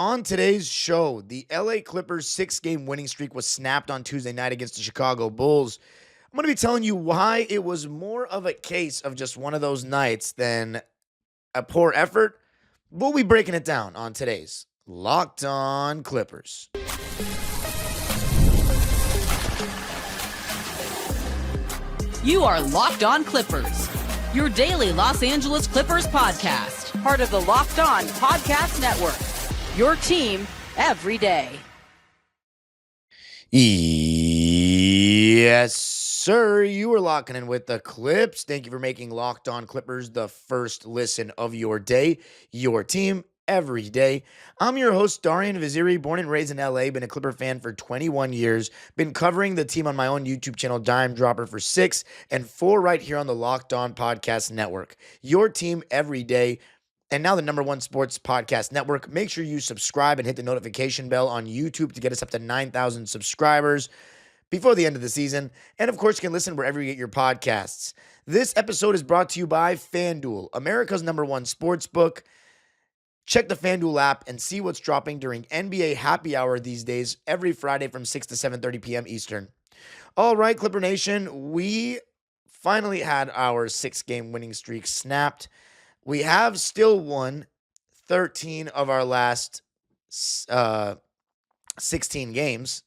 On today's show, the LA Clippers 6-game winning streak was snapped on Tuesday night against the Chicago Bulls. I'm going to be telling you why it was more of a case of just one of those nights than a poor effort. We'll be breaking it down on today's Locked On Clippers. You are Locked On Clippers, your daily Los Angeles Clippers podcast, part of the Locked On Podcast Network, your team every day. Yes, sir. You are locking in with the Clips. Thank you for making Locked On Clippers the first listen of your day, your team every day. I'm your host, Darian Vaziri, born and raised in LA, been a Clipper fan for 21 years, been covering the team on my own YouTube channel, Dime Dropper, for 6, and 4 right here on the Locked On Podcast Network. Your team every day. And now the #1 sports podcast network. Make sure you subscribe and hit the notification bell on YouTube to get us up to 9,000 subscribers before the end of the season. And of course, you can listen wherever you get your podcasts. This episode is brought to you by FanDuel, America's #1 sports book. Check the FanDuel app and see what's dropping during NBA happy hour these days, every Friday from 6 to 7:30 p.m. Eastern. All right, Clipper Nation, we finally had our 6-game winning streak snapped. We have still won 13 of our last 16 games,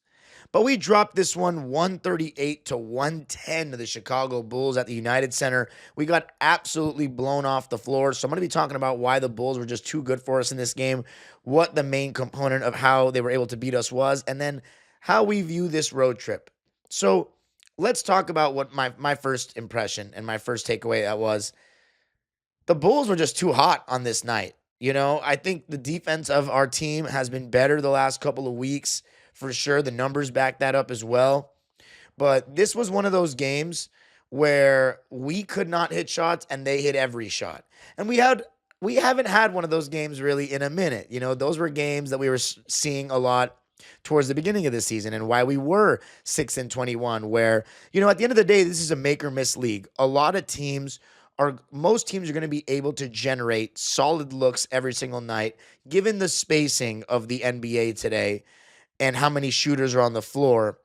but we dropped this one 138 to 110 to the Chicago Bulls at the United Center. We got absolutely blown off the floor, so I'm going to be talking about why the Bulls were just too good for us in this game, what the main component of how they were able to beat us was, and then how we view this road trip. So let's talk about what my first impression and my first takeaway was. The Bulls were just too hot on this night. You know, I think the defense of our team has been better the last couple of weeks, for sure. The numbers back that up as well. But this was one of those games where we could not hit shots and they hit every shot. And we haven't had one of those games really in a minute. You know, those were games that we were seeing a lot towards the beginning of the season and why we were 6-21, where, you know, at the end of the day, this is a make or miss league. Most teams are going to be able to generate solid looks every single night, given the spacing of the NBA today and how many shooters are on the floor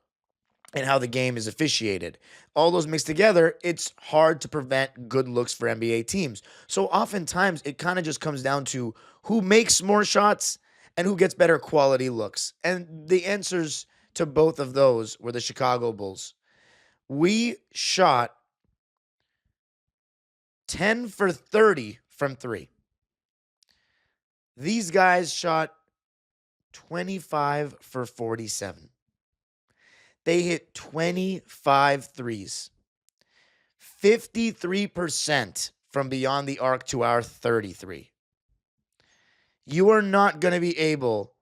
and how the game is officiated. All those mixed together, it's hard to prevent good looks for NBA teams. So oftentimes it kind of just comes down to who makes more shots and who gets better quality looks. And the answers to both of those were the Chicago Bulls. We shot 10 for 30 from 3. These guys shot 25 for 47. They hit 25 threes. 53% from beyond the arc to our 33. You are not going to be able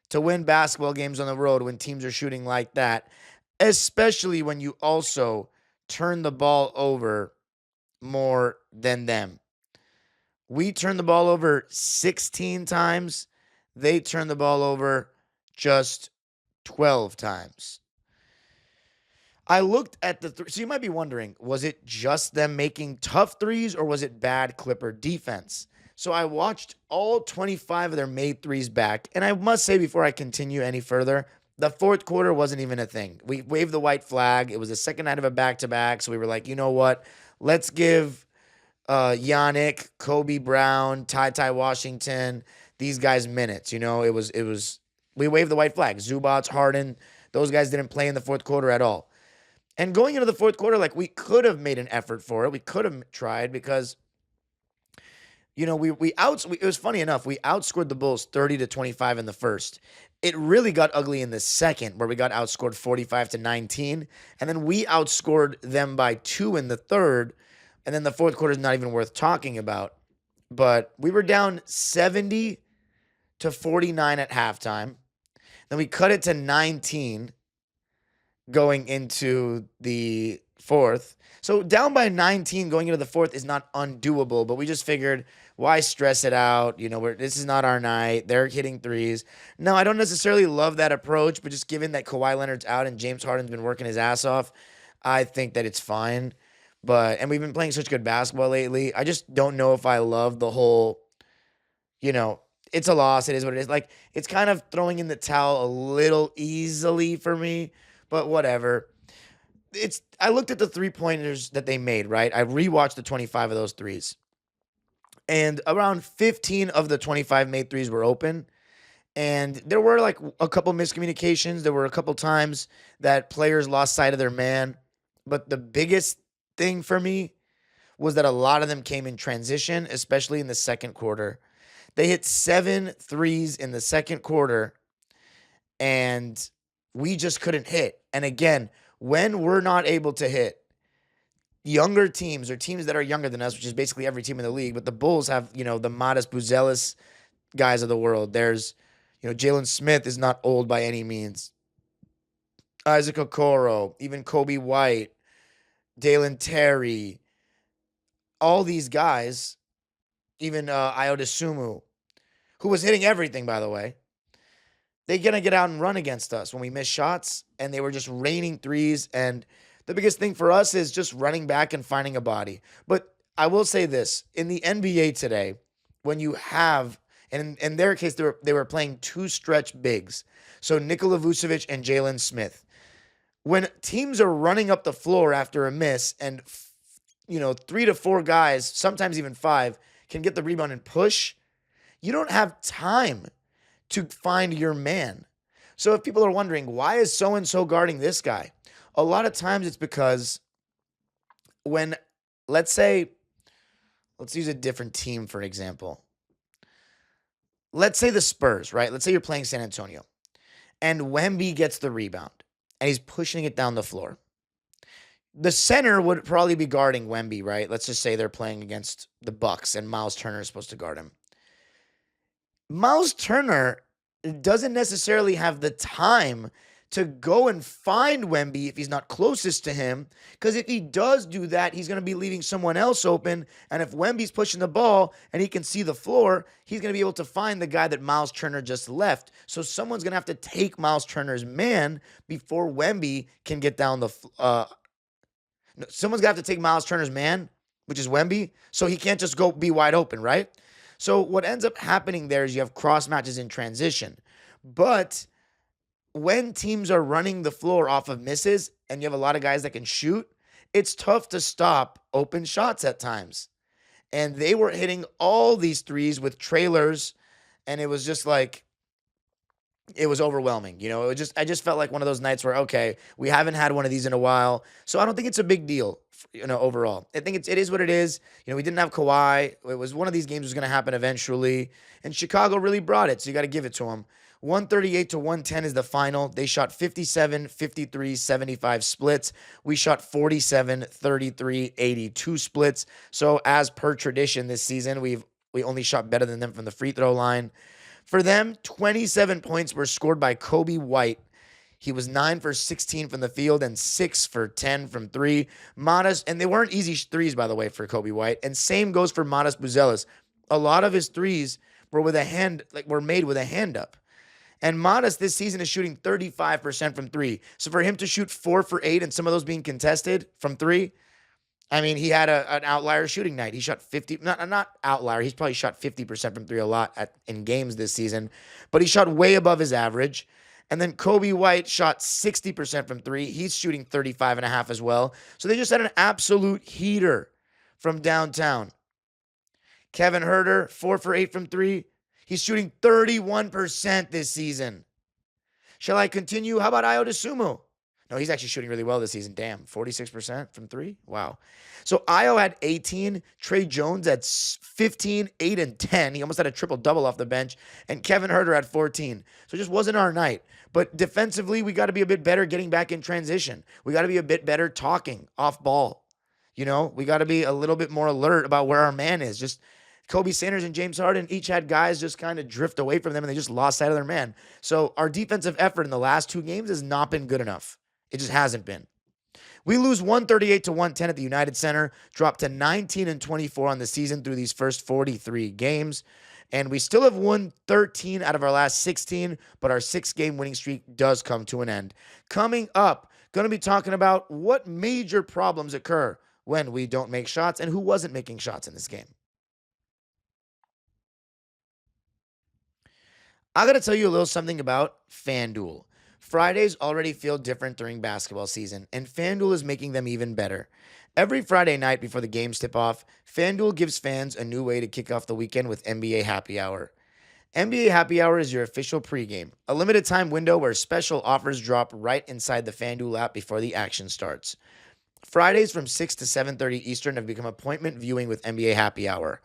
to win basketball games on the road when teams are shooting like that, especially when you also turn the ball over more than them. We turned the ball over 16 times. They turned the ball over just 12 times. I looked at so you might be wondering, was it just them making tough threes or was it bad Clipper defense? So I watched all 25 of their made threes back, and I must say before I continue any further, the fourth quarter wasn't even a thing. We waved the white flag. It was the second night of a back-to-back, so we were like, you know what? Let's give Yannick, Kobe Brown, Ty Washington, these guys minutes. You know, we waved the white flag. Zubac, Harden, those guys didn't play in the fourth quarter at all. And going into the fourth quarter, like, we could have made an effort for it. We could have tried because, you know, it was funny enough. We outscored the Bulls 30-25 in the first. It really got ugly in the second, where we got outscored 45-19. And then we outscored them by 2 in the third. And then the fourth quarter is not even worth talking about. But we were down 70-49 at halftime. Then we cut it to 19 going into the fourth. So down by 19 going into the fourth is not undoable, but we just figured, why stress it out? You know, this is not our night. They're hitting threes. No, I don't necessarily love that approach, but just given that Kawhi Leonard's out and James Harden's been working his ass off, I think that it's fine. And we've been playing such good basketball lately. I just don't know if I love the whole, you know, it's a loss. It is what it is. Like, it's kind of throwing in the towel a little easily for me, but whatever. I looked at the 3-pointers that they made, right? I rewatched the 25 of those threes. And around 15 of the 25 made threes were open. And there were like a couple miscommunications. There were a couple times that players lost sight of their man. But the biggest thing for me was that a lot of them came in transition, especially in the second quarter. They hit 7 threes in the second quarter, and we just couldn't hit. And again, when we're not able to hit, younger teams or teams that are younger than us, which is basically every team in the league, but the Bulls have, the modest Buzelis guys of the world. There's, Jalen Smith is not old by any means. Isaac Okoro, even Kobe White, Dalen Terry, all these guys, even Iodasumu, who was hitting everything, by the way. They're going to get out and run against us when we miss shots, and they were just raining threes. And the biggest thing for us is just running back and finding a body. But I will say this, in the NBA today, when you have, and in their case, they were playing 2 stretch bigs, so Nikola Vucevic and Jalen Smith. When teams are running up the floor after a miss and, 3 to 4 guys, sometimes even 5, can get the rebound and push, you don't have time to find your man. So if people are wondering, why is so-and-so guarding this guy? A lot of times it's because when, let's use a different team, for example. Let's say the Spurs, right? Let's say you're playing San Antonio, and Wemby gets the rebound, and he's pushing it down the floor. The center would probably be guarding Wemby, right? Let's just say they're playing against the Bucks, and Miles Turner is supposed to guard him. Miles Turner doesn't necessarily have the time to go and find Wemby if he's not closest to him, because if he does do that, he's going to be leaving someone else open, and if Wemby's pushing the ball and he can see the floor, he's going to be able to find the guy that Miles Turner just left. So someone's going to have to take Miles Turner's man before Wemby can get down the someone's going to have to take Miles Turner's man, which is Wemby, so he can't just go be wide open, right? So what ends up happening there is you have cross matches in transition. But when teams are running the floor off of misses and you have a lot of guys that can shoot, it's tough to stop open shots at times. And they were hitting all these threes with trailers, and it was just like, it was overwhelming. I just felt like one of those nights where, okay, we haven't had one of these in a while. So I don't think it's a big deal, overall. I think it is what it is. We didn't have Kawhi. It was one of these games was going to happen eventually. And Chicago really brought it. So you got to give it to them. 138 to 110 is the final. They shot 57, 53, 75 splits. We shot 47, 33, 82 splits. So as per tradition this season, we only shot better than them from the free throw line. For them, 27 points were scored by Kobe White. He was 9 for 16 from the field and 6 for 10 from 3. Modest, and they weren't easy threes, by the way, for Kobe White. And same goes for Modest Buzelis. A lot of his threes were were made with a hand up. And Modest this season is shooting 35% from 3. So for him to shoot 4 for 8 and some of those being contested from 3, I mean, he had an outlier shooting night. He shot 50, not outlier. He's probably shot 50% from 3 a lot in games this season, but he shot way above his average. And then Kobe White shot 60% from 3. He's shooting 35.5 as well. So they just had an absolute heater from downtown. Kevin Huerter, 4 for 8 from 3. He's shooting 31% this season. Shall I continue? How about Iodasumu? No, he's actually shooting really well this season. Damn, 46% from 3? Wow. So Io had 18. Trey Jones had 15, 8, and 10. He almost had a triple-double off the bench. And Kevin Huerter had 14. So it just wasn't our night. But defensively, we got to be a bit better getting back in transition. We got to be a bit better talking off ball. We got to be a little bit more alert about where our man is. Just Kobe Sanders and James Harden each had guys just kind of drift away from them, and they just lost sight of their man. So our defensive effort in the last 2 games has not been good enough. It just hasn't been. We lose 138 to 110 at the United Center, drop to 19 and 24 on the season through these first 43 games. And we still have won 13 out of our last 16, but our 6-game winning streak does come to an end. Coming up, going to be talking about what major problems occur when we don't make shots and who wasn't making shots in this game. I got to tell you a little something about FanDuel. Fridays already feel different during basketball season, and FanDuel is making them even better. Every Friday night before the games tip off, FanDuel gives fans a new way to kick off the weekend with NBA Happy Hour. NBA Happy Hour is your official pregame, a limited time window where special offers drop right inside the FanDuel app before the action starts. Fridays from 6 to 7:30 Eastern have become appointment viewing with NBA Happy Hour.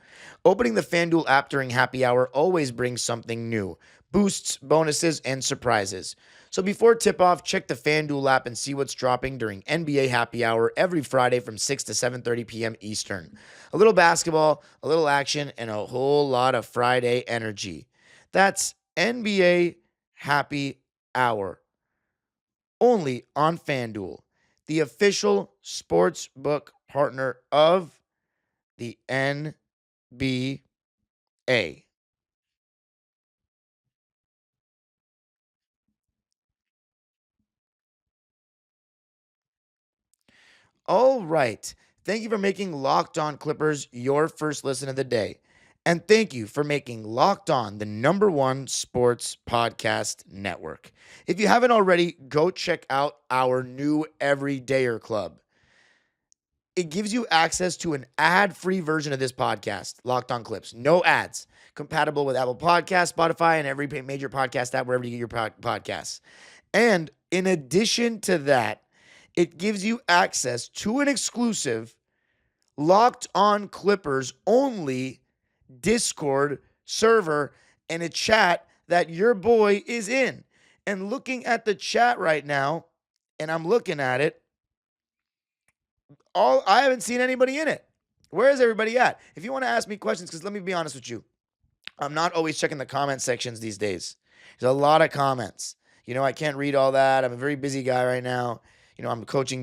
Opening the FanDuel app during Happy Hour always brings something new: boosts, bonuses, and surprises. So before tip-off, check the FanDuel app and see what's dropping during NBA Happy Hour every Friday from 6 to 7:30 p.m. Eastern. A little basketball, a little action, and a whole lot of Friday energy. That's NBA Happy Hour, only on FanDuel, the official sports book partner of the NBA. All right. Thank you for making Locked On Clippers your first listen of the day. And thank you for making Locked On the number one sports podcast network. If you haven't already, go check out our new Everydayer Club. It gives you access to an ad-free version of this podcast, Locked On Clips. No ads. Compatible with Apple Podcasts, Spotify, and every major podcast app, wherever you get your podcasts. And in addition to that, it gives you access to an exclusive Locked On Clippers only Discord server and a chat that your boy is in. And looking at the chat right now, and I'm looking at it, I haven't seen anybody in it. Where is everybody at? If you want to ask me questions, because let me be honest with you, I'm not always checking the comment sections these days. There's a lot of comments. I can't read all that. I'm a very busy guy right now. I'm coaching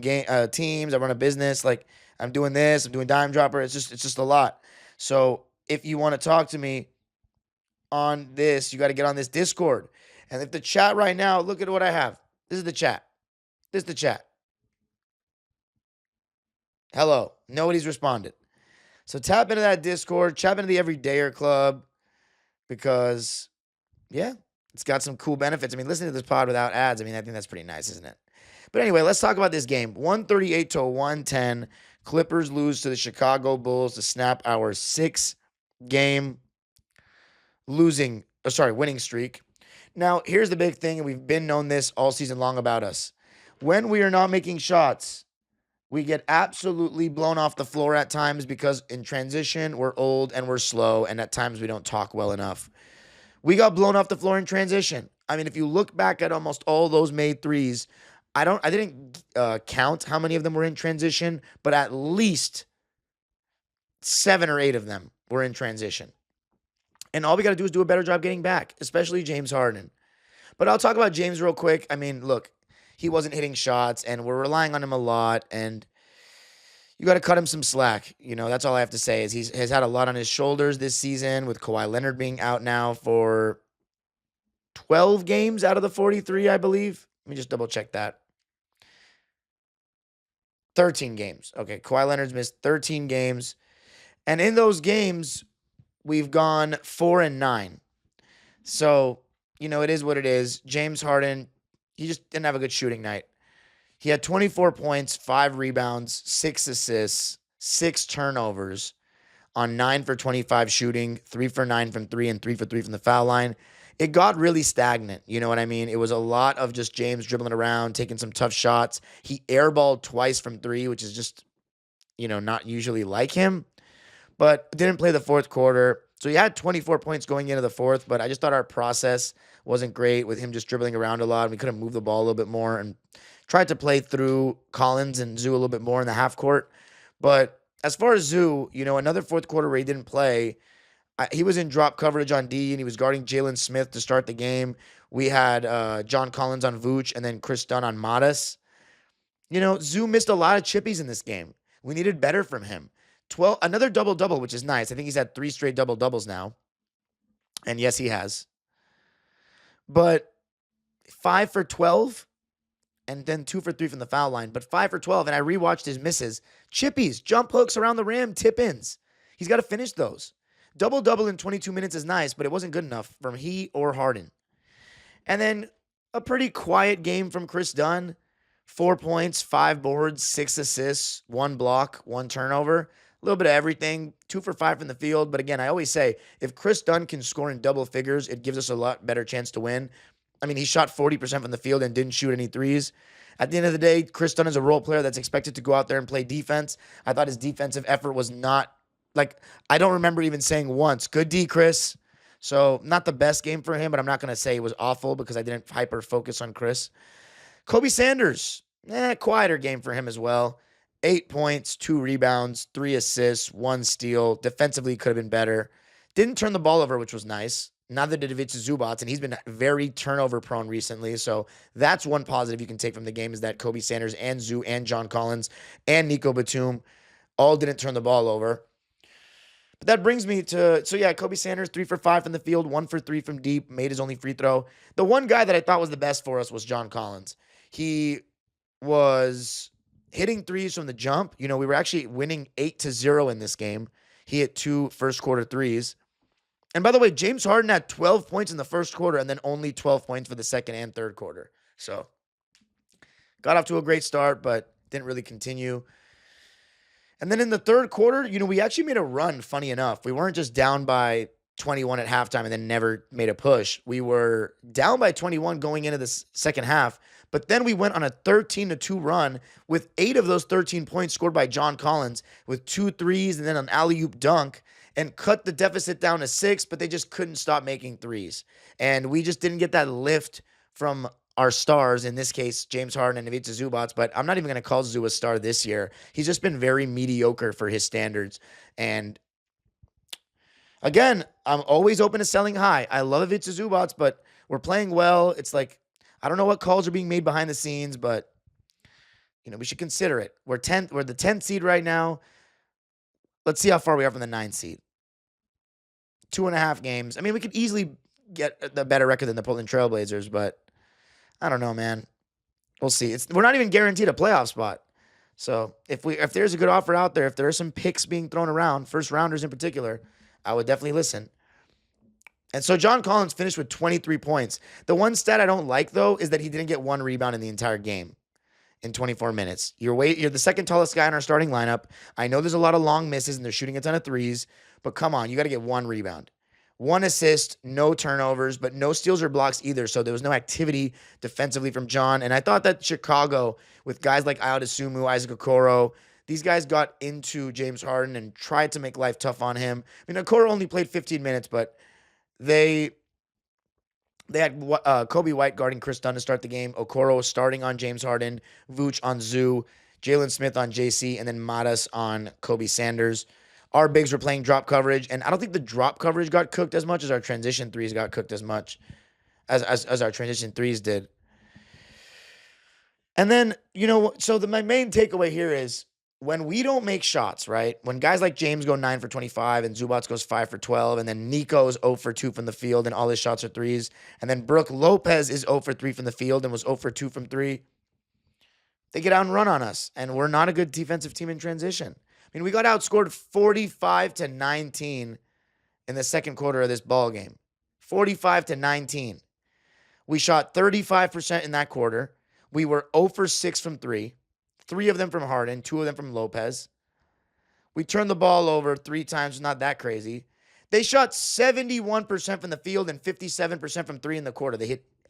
teams. I run a business. Like, I'm doing this. I'm doing Dime Dropper. It's just a lot. So if you want to talk to me on this, you got to get on this Discord. And if the chat right now, look at what I have. This is the chat. This is the chat. Hello. Nobody's responded. So tap into that Discord. Tap into the Everydayer Club because, yeah, it's got some cool benefits. I mean, listening to this pod without ads, I think that's pretty nice, isn't it? But anyway, let's talk about this game. 138 to 110. Clippers lose to the Chicago Bulls to snap our 6-game winning streak. Now, here's the big thing, and we've been known this all season long about us. When we are not making shots, we get absolutely blown off the floor at times because in transition, we're old and we're slow, and at times we don't talk well enough. We got blown off the floor in transition. If you look back at almost all those made threes, I didn't count how many of them were in transition, but at least 7 or 8 of them were in transition. And all we got to do is do a better job getting back, especially James Harden. But I'll talk about James real quick. Look, he wasn't hitting shots, and we're relying on him a lot, and you got to cut him some slack. That's all I have to say is he's had a lot on his shoulders this season with Kawhi Leonard being out now for 12 games out of the 43, I believe. Let me just double check that. 13 games. Okay, Kawhi Leonard's missed 13 games. And in those games, we've gone 4-9. So, it is what it is. James Harden, he just didn't have a good shooting night. He had 24 points, 5 rebounds, 6 assists, 6 turnovers on 9 for 25 shooting, 3 for 9 from 3, and 3 for 3 from the foul line. It got really stagnant. You know what I mean? It was a lot of just James dribbling around, taking some tough shots. He airballed twice from 3, which is just, not usually like him. But didn't play the fourth quarter. So he had 24 points going into the fourth, but I just thought our process wasn't great with him just dribbling around a lot. We could have moved the ball a little bit more and tried to play through Collins and Zoo a little bit more in the half court. But as far as Zoo, another fourth quarter where he didn't play, he was in drop coverage on D, and he was guarding Jalen Smith to start the game. We had John Collins on Vooch and then Chris Dunn on Modest. Zoo missed a lot of chippies in this game. We needed better from him. Another double-double, which is nice. I think he's had 3 straight double-doubles now. And yes, he has. But 5 for 12 and then 2 for 3 from the foul line. But 5 for 12, and I rewatched his misses. Chippies, jump hooks around the rim, tip-ins. He's got to finish those. Double-double in 22 minutes is nice, but it wasn't good enough from he or Harden. And then a pretty quiet game from Chris Dunn. 4 points, 5 boards, 6 assists, 1 block, 1 turnover. A little bit of everything. 2 for 5 from the field. But again, I always say if Chris Dunn can score in double figures, it gives us a lot better chance to win. I mean, he shot 40% from the field and didn't shoot any threes. At the end of the day, Chris Dunn is a role player that's expected to go out there and play defense. I thought his defensive effort was not, like, I don't remember even saying once, good D, Chris. So not the best game for him, but I'm not going to say it was awful because I didn't hyper focus on Chris. Kobe Sanders, quieter game for him as well. 8 points, 2 rebounds, 3 assists, 1 steal. Defensively could have been better. Didn't turn the ball over, which was nice. Neither did Ivica Zubac, and he's been very turnover prone recently. So that's one positive you can take from the game is that Kobe Sanders and Zoo and John Collins and Nico Batum all didn't turn the ball over. But that brings me to, Kobe Sanders, 3 for 5 from the field, 1 for 3 from deep, made his only free throw. The one guy that I thought was the best for us was John Collins. He was hitting threes from the jump. We were actually winning 8-0 in this game. He hit 2 first quarter threes. And by the way, James Harden had 12 points in the first quarter and then only 12 points for the second and third quarter. So got off to a great start, but didn't really continue. And then in the third quarter, we actually made a run, funny enough. We weren't just down by 21 at halftime and then never made a push. We were down by 21 going into the second half, but then we went on a 13-2 run with 8 of those 13 points scored by John Collins with 2 threes and then an alley-oop dunk, and cut the deficit down to 6, but they just couldn't stop making threes. And we just didn't get that lift from our stars, in this case, James Harden and Ivica Zubac, but I'm not even going to call Zoo a star this year. He's just been very mediocre for his standards. And again, I'm always open to selling high. I love Ivica Zubac, but we're playing well. It's like, I don't know what calls are being made behind the scenes, but we should consider it. We're the 10th seed right now. Let's see how far we are from the 9th seed. 2.5 games. I mean, we could easily get the better record than the Portland Trailblazers, but I don't know, man. We'll see. We're not even guaranteed a playoff spot. So if there's a good offer out there, if there are some picks being thrown around, first rounders in particular, I would definitely listen. And so John Collins finished with 23 points. The one stat I don't like, though, is that he didn't get 1 rebound in the entire game in 24 minutes. You're the second tallest guy in our starting lineup. I know there's a lot of long misses and they're shooting a ton of threes, but come on, you got to get 1 rebound. 1 assist, no turnovers, but no steals or blocks either. So there was no activity defensively from John. And I thought that Chicago, with guys like Ayo Dosunmu, Isaac Okoro, these guys got into James Harden and tried to make life tough on him. I mean, Okoro only played 15 minutes, but they had Kobe White guarding Chris Dunn to start the game. Okoro starting on James Harden, Vooch on Zoo, Jalen Smith on JC, and then Matas on Kobe Sanders. Our bigs were playing drop coverage, and I don't think the drop coverage got cooked as much as our transition threes got cooked as much as our transition threes did. And then, my main takeaway here is when we don't make shots, right? When guys like James go 9 for 25 and Zubac goes 5 for 12, and then Nico's 0 for 2 from the field and all his shots are threes, and then Brook Lopez is 0 for 3 from the field and was 0 for 2 from 3, they get out and run on us, and we're not a good defensive team in transition. I mean, we got outscored 45-19 in the second quarter of this ball game. 45-19. We shot 35% in that quarter. We were 0 for 6 from 3. 3 of them from Harden, 2 of them from Lopez. We turned the ball over 3 times, not that crazy. They shot 71% from the field and 57% from 3 in the quarter.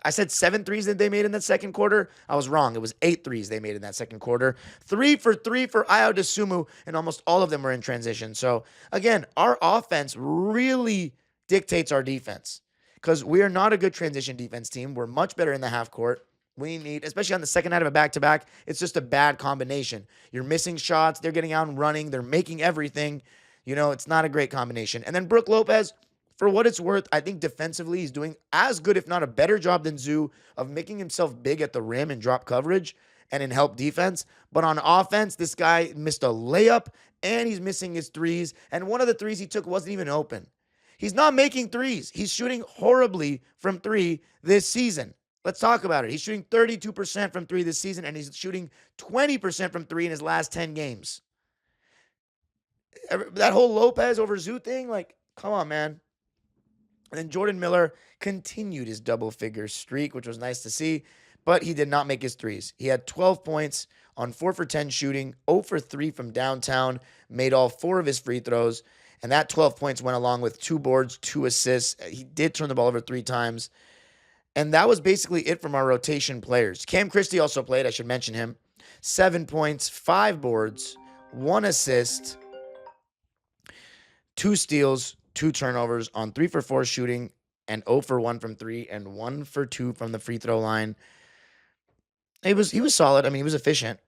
I said 7 threes that they made in that second quarter. I was wrong. It was 8 threes they made in that second quarter. 3 for 3 for Ayo Dosunmu, and almost all of them were in transition. So, again, our offense really dictates our defense because we are not a good transition defense team. We're much better in the half court. We need, especially on the second night of a back-to-back, it's just a bad combination. You're missing shots. They're getting out and running. They're making everything. It's not a great combination. And then Brook Lopez, for what it's worth, I think defensively he's doing as good, if not a better job than Zoo of making himself big at the rim and drop coverage and in help defense. But on offense, this guy missed a layup and he's missing his threes. And one of the threes he took wasn't even open. He's not making threes. He's shooting horribly from 3 this season. Let's talk about it. He's shooting 32% from 3 this season, and he's shooting 20% from 3 in his last 10 games. That whole Lopez over Zoo thing, come on, man. And then Jordan Miller continued his double-figure streak, which was nice to see, but he did not make his threes. He had 12 points on 4 for 10 shooting, 0 for 3 from downtown, made all 4 of his free throws, and that 12 points went along with 2 boards, 2 assists. He did turn the ball over 3 times. And that was basically it from our rotation players. Cam Christie also played, I should mention him. 7 points, 5 boards, 1 assist, 2 steals, 2 turnovers on 3 for 4 shooting, and 0 for 1 from 3, and 1 for 2 from the free throw line. He was solid. I mean, he was efficient.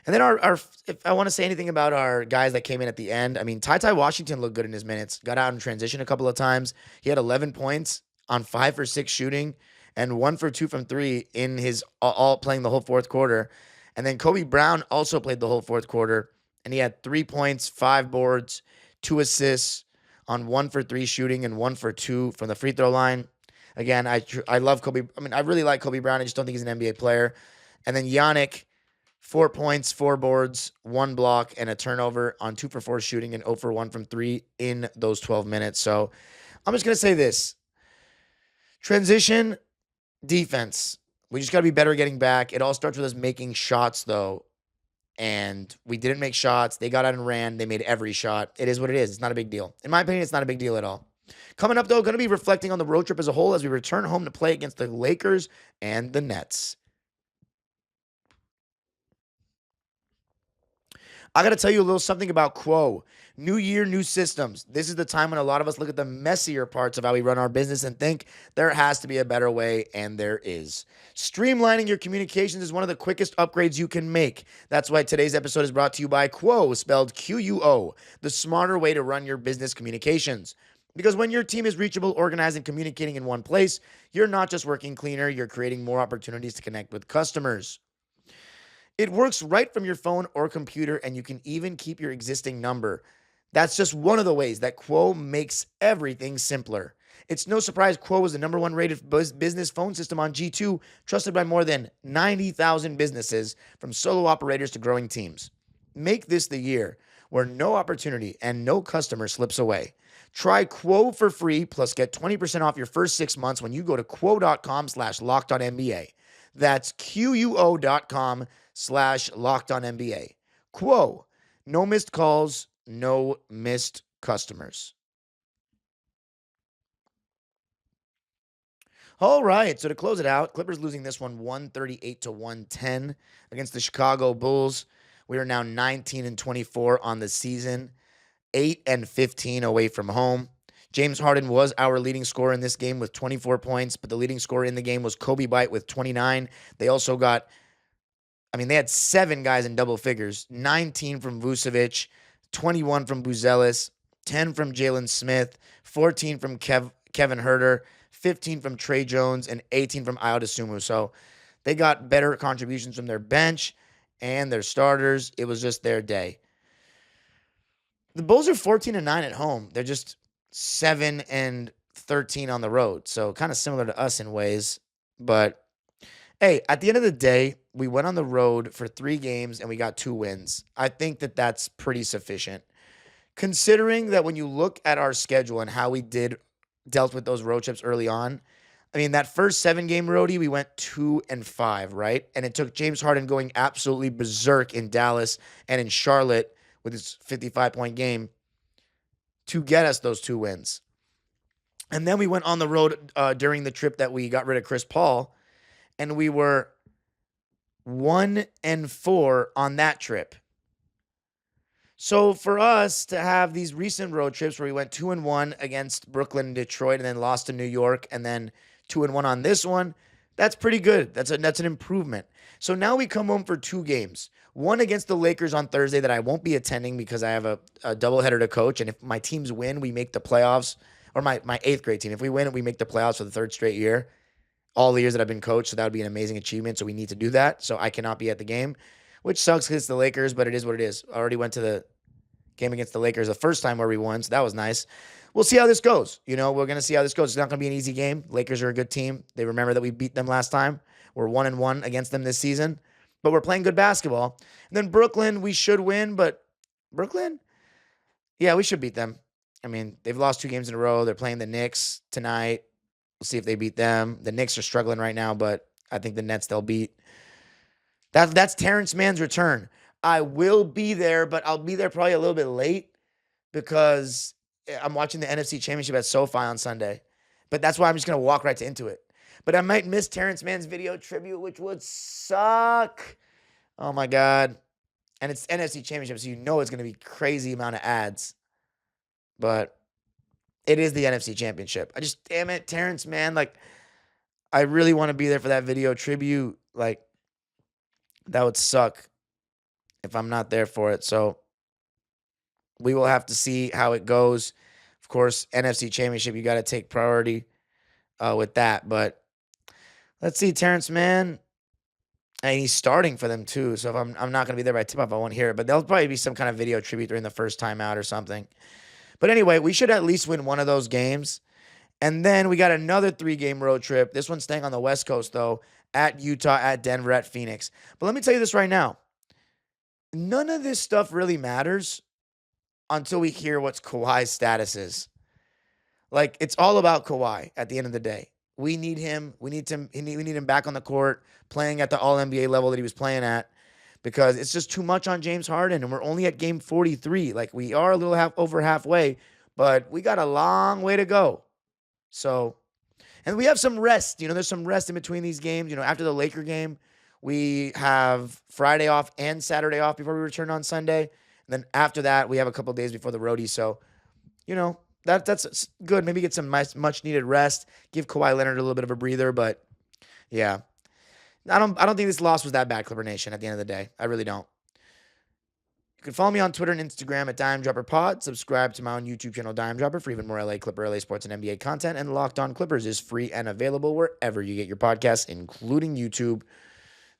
And then our if I want to say anything about our guys that came in at the end, I mean, Ty Washington looked good in his minutes. Got out in transition a couple of times. He had 11 points on 5 for 6 shooting and 1 for 2 from 3 in his all playing the whole fourth quarter. And then Kobe Brown also played the whole fourth quarter, and he had 3 points, 5 boards, 2 assists on 1 for 3 shooting and 1 for 2 from the free throw line. Again, I love Kobe. I mean, I really like Kobe Brown. I just don't think he's an NBA player. And then Yannick, 4 points, 4 boards, 1 block, and a turnover on 2 for 4 shooting and 0 for 1 from 3 in those 12 minutes. So I'm just going to say this. Transition defense. We just got to be better at getting back. It all starts with us making shots, though. And we didn't make shots. They got out and ran. They made every shot. It is what it is. It's not a big deal. In my opinion, it's not a big deal at all. Coming up, though, going to be reflecting on the road trip as a whole as we return home to play against the Lakers and the Nets. I got to tell you a little something about Quo. New year, new systems. This is the time when a lot of us look at the messier parts of how we run our business and think there has to be a better way, and there is. Streamlining your communications is one of the quickest upgrades you can make. That's why today's episode is brought to you by Quo, spelled Quo, the smarter way to run your business communications. Because when your team is reachable, organized, and communicating in one place, you're not just working cleaner, you're creating more opportunities to connect with customers. It works right from your phone or computer, and you can even keep your existing number. That's just one of the ways that Quo makes everything simpler. It's no surprise Quo is the number 1 rated business phone system on G2, trusted by more than 90,000 businesses, from solo operators to growing teams. Make this the year where no opportunity and no customer slips away. Try Quo for free, plus get 20% off your first 6 months when you go to quo.com/lockedonnba. That's quo.com/lockedonnba. Quo, no missed calls, no missed customers. All right, so to close it out, Clippers losing this one 138-110 against the Chicago Bulls. We are now 19-24 on the season, 8-15 away from home. James Harden was our leading scorer in this game with 24 points, but the leading scorer in the game was Kobe Bryant with 29. They also got, they had 7 guys in double figures, 19 from Vucevic, 21 from Buzelis, 10 from Jalen Smith, 14 from Kevin Huerter, 15 from Trey Jones, and 18 from Ayo Dosunmu. So they got better contributions from their bench and their starters. It was just their day. The Bulls are 14-9 at home. They're just 7-13 on the road. So kind of similar to us in ways. But hey, at the end of the day, we went on the road for 3 games and we got 2 wins. I think that that's pretty sufficient. Considering that when you look at our schedule and how we dealt with those road trips early on, that first 7-game roadie, we went 2-5, right? And it took James Harden going absolutely berserk in Dallas and in Charlotte with his 55-point game to get us those 2 wins. And then we went on the road during the trip that we got rid of Chris Paul, and we were 1-4 on that trip. So for us to have these recent road trips where we went 2-1 against Brooklyn and Detroit and then lost to New York and then 2-1 on this one, that's pretty good. That's an improvement. So now we come home for 2 games. One against the Lakers on Thursday that I won't be attending because I have a doubleheader to coach. And if my teams win, we make the playoffs. Or my 8th grade team. If we win, we make the playoffs for the 3rd straight year. All the years that I've been coached. So that would be an amazing achievement. So we need to do that. So I cannot be at the game, which sucks because it's the Lakers, but it is what it is. I already went to the game against the Lakers the first time where we won. So that was nice. We'll see how this goes. We're going to see how this goes. It's not going to be an easy game. Lakers are a good team. They remember that we beat them last time. We're 1-1 against them this season. But we're playing good basketball. And then Brooklyn, we should win, but Brooklyn? Yeah, we should beat them. I mean, they've lost 2 games in a row. They're playing the Knicks tonight. We'll see if they beat them. The Knicks are struggling right now, but I think the Nets they'll beat. That's Terrence Mann's return. I will be there, but I'll be there probably a little bit late because I'm watching the NFC Championship at SoFi on Sunday. But that's why I'm just going to walk right into it. But I might miss Terrence Mann's video tribute, which would suck. Oh my God. And it's NFC Championship, so you know it's going to be crazy amount of ads. But it is the NFC Championship. Damn it, Terrence Mann. Like, I really want to be there for that video tribute. Like, that would suck if I'm not there for it. So we will have to see how it goes. Of course, NFC Championship, you got to take priority with that. But let's see, Terrence Mann. And he's starting for them too. So if I'm not going to be there by tip-off, I won't hear it. But there'll probably be some kind of video tribute during the first time out or something. But anyway, we should at least win one of those games. And then we got another 3-game road trip. This one's staying on the West Coast, though, at Utah, at Denver, at Phoenix. But let me tell you this right now. None of this stuff really matters until we hear what Kawhi's status is. Like, it's all about Kawhi at the end of the day. We need him. We need him back on the court, playing at the All-NBA level that he was playing at, because it's just too much on James Harden, and we're only at game 43. Like, we are a little over halfway, but we got a long way to go. So, and we have some rest. There's some rest in between these games. After the Laker game, we have Friday off and Saturday off before we return on Sunday. And then after that, we have a couple days before the roadie. So, that's good. Maybe get some much needed rest. Give Kawhi Leonard a little bit of a breather. But yeah, I don't think this loss was that bad, Clipper Nation. At the end of the day, I really don't. You can follow me on Twitter and Instagram at DimeDropperPod. Subscribe to my own YouTube channel, Dime Dropper, for even more LA Clipper, LA Sports, and NBA content. And Locked On Clippers is free and available wherever you get your podcasts, including YouTube.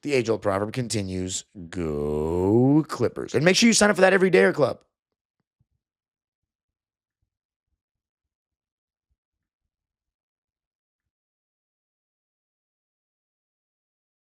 The age-old proverb continues: Go Clippers. And make sure you sign up for that Everydayer Club.